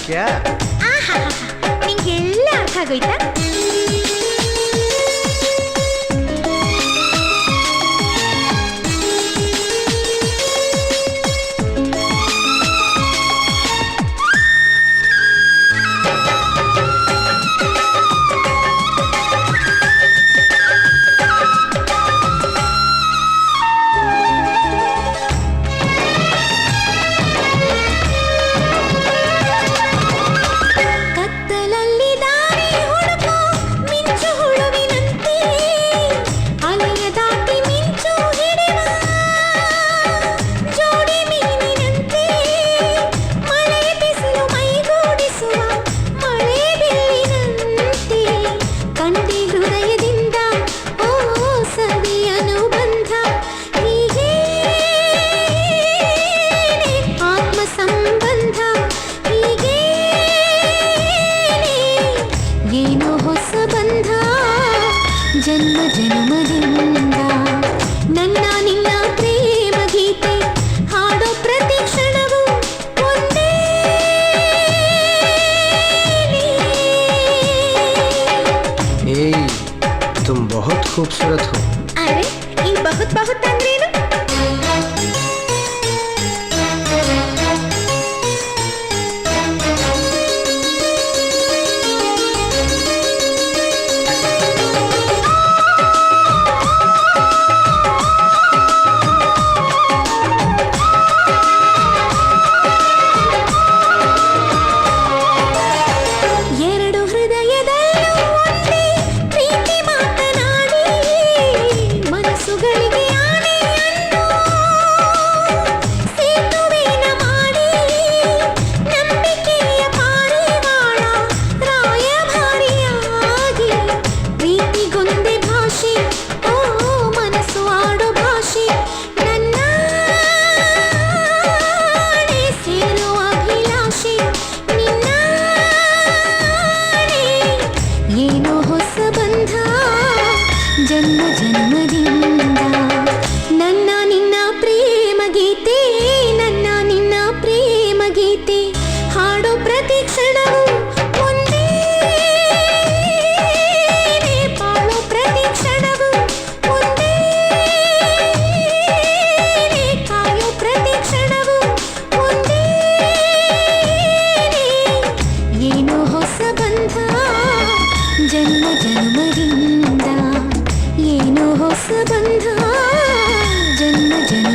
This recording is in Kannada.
ಕ್ಯಾ ನಿಂಗೆಲ್ಲ ಅರ್ಥ ಆಗೋಯ್ತಾ? ಜನ್ಮ ಜನ್ಮದಿಂದ ನನ್ನ ನಿನ್ನ ಪ್ರೇಮ ಗೀತೆ ಹಾಡೋ ಪ್ರತಿ ಕ್ಷಣವೂ ಒಂದೇ. तुम बहुत खूबसूरत हो. अरे ಈ ಬಹುತ್ ಬಹುತ್ ಅಂದ್ರೇನು? ಏನೋ ಹೊಸ ಬಂಧ ಜನ್ಮ ಜನ್ಮದಿಂದ ನನ್ನ ನಿನ್ನ ಪ್ರೇಮ ಗೀತೆ, ನನ್ನ ನಿನ್ನ ಪ್ರೇಮ ಗೀತೆ ಹಾಡೋ ಪ್ರತಿ ಕ್ಷಣವೂ ಒಂದೇ. ಬಾಳೋ ಪ್ರತಿ ಕ್ಷಣವೂ ಒಂದೇ. ಕಾಯೋ ಪ್ರತಿ ಕ್ಷಣವೂ ಒಂದೇ. ಏನೋ ಹೊಸ ಬಂಧ ಜನ್ಮ ಜನ್ಮದಿಂದ, ಏನೋ ಹೊಸ ಬಂಧ ಜನ್ಮ ಜನ್ಮ